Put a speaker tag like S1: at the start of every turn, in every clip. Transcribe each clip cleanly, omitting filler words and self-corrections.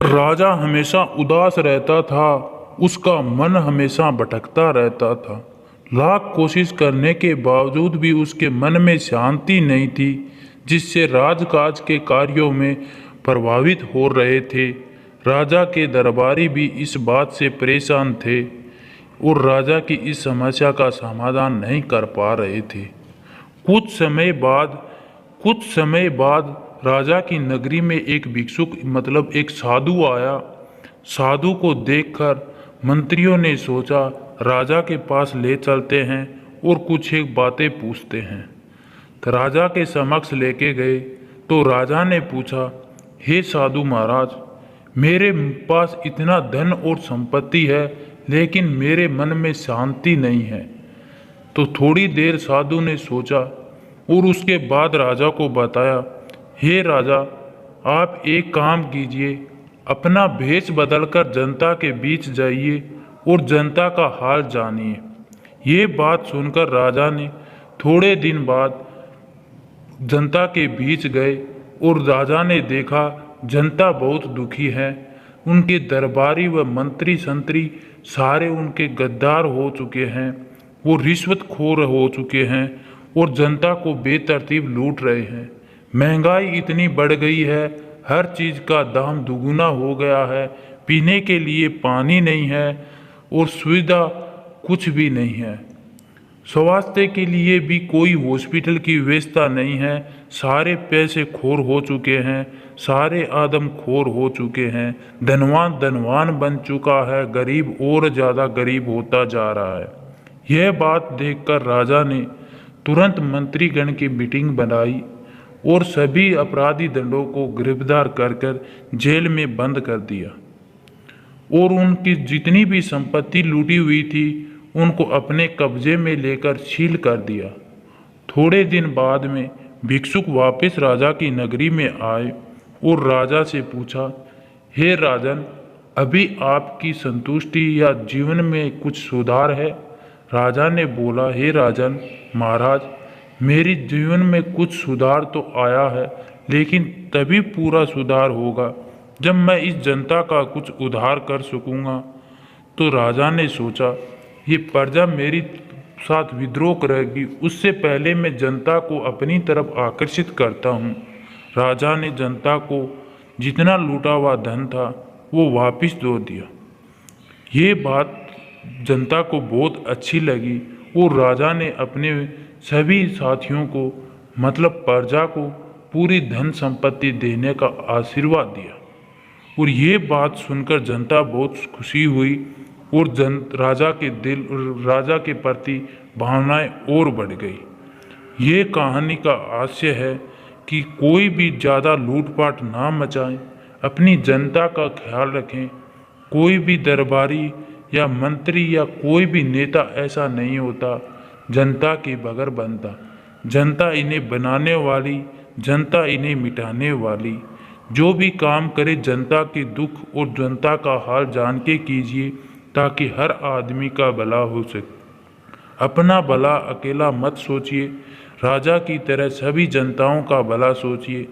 S1: राजा हमेशा उदास रहता था। उसका मन हमेशा भटकता रहता था। लाख कोशिश करने के बावजूद भी उसके मन में शांति नहीं थी, जिससे राजकाज के कार्यों में प्रभावित हो रहे थे। राजा के दरबारी भी इस बात से परेशान थे और राजा की इस समस्या का समाधान नहीं कर पा रहे थे। कुछ समय बाद राजा की नगरी में एक भिक्षुक मतलब एक साधु आया। साधु को देखकर मंत्रियों ने सोचा राजा के पास ले चलते हैं और कुछ एक बातें पूछते हैं। तो राजा के समक्ष लेके गए तो राजा ने पूछा, हे साधु महाराज, मेरे पास इतना धन और संपत्ति है, लेकिन मेरे मन में शांति नहीं है। तो थोड़ी देर साधु ने सोचा और उसके बाद राजा को बताया, हे राजा, आप एक काम कीजिए, अपना भेष बदलकर जनता के बीच जाइए और जनता का हाल जानिए। ये बात सुनकर राजा ने थोड़े दिन बाद जनता के बीच गए और राजा ने देखा जनता बहुत दुखी है। उनके दरबारी व मंत्री संतरी सारे उनके गद्दार हो चुके हैं, वो रिश्वतखोर हो चुके हैं और जनता को बेतरतीब लूट रहे हैं। महंगाई इतनी बढ़ गई है, हर चीज़ का दाम दुगुना हो गया है, पीने के लिए पानी नहीं है और सुविधा कुछ भी नहीं है। स्वास्थ्य के लिए भी कोई हॉस्पिटल की व्यवस्था नहीं है। सारे पैसे खोर हो चुके हैं, सारे आदम खोर हो चुके हैं। धनवान धनवान बन चुका है, गरीब और ज़्यादा गरीब होता जा रहा है। यह बात देखकर राजा ने तुरंत मंत्रीगण की मीटिंग बनाई और सभी अपराधी दंडों को गिरफ्तार कर जेल में बंद कर दिया और उनकी जितनी भी संपत्ति लूटी हुई थी उनको अपने कब्जे में लेकर सील कर दिया। थोड़े दिन बाद में भिक्षुक वापस राजा की नगरी में आए और राजा से पूछा, हे राजन, अभी आपकी संतुष्टि या जीवन में कुछ सुधार है? राजा ने बोला, हे राजन महाराज, मेरी जीवन में कुछ सुधार तो आया है, लेकिन तभी पूरा सुधार होगा जब मैं इस जनता का कुछ उद्धार कर सकूंगा। तो राजा ने सोचा, ये प्रजा मेरी साथ विद्रोह करेगी, उससे पहले मैं जनता को अपनी तरफ आकर्षित करता हूँ। राजा ने जनता को जितना लूटा हुआ धन था वो वापस दे दिया। ये बात जनता को बहुत अच्छी लगी और राजा ने अपने सभी साथियों को मतलब प्रजा को पूरी धन संपत्ति देने का आशीर्वाद दिया और ये बात सुनकर जनता बहुत खुशी हुई और राजा के प्रति भावनाएं और बढ़ गई। ये कहानी का आशय है कि कोई भी ज़्यादा लूटपाट ना मचाएं, अपनी जनता का ख्याल रखें। कोई भी दरबारी या मंत्री या कोई भी नेता ऐसा नहीं होता जनता के बगैर बनता। जनता इन्हें बनाने वाली, जनता इन्हें मिटाने वाली। जो भी काम करे जनता के दुख और जनता का हाल जान के कीजिए, ताकि हर आदमी का भला हो सके। अपना भला अकेला मत सोचिए, राजा की तरह सभी जनताओं का भला सोचिए।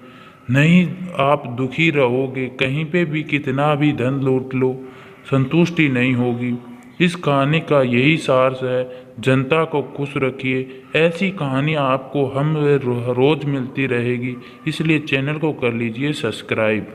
S1: नहीं आप दुखी रहोगे, कहीं पे भी कितना भी धन लूट लो, संतुष्टि नहीं होगी। इस कहानी का यही सार है, जनता को खुश रखिए। ऐसी कहानियाँ आपको हम रोज़ मिलती रहेगी, इसलिए चैनल को कर लीजिए सब्सक्राइब।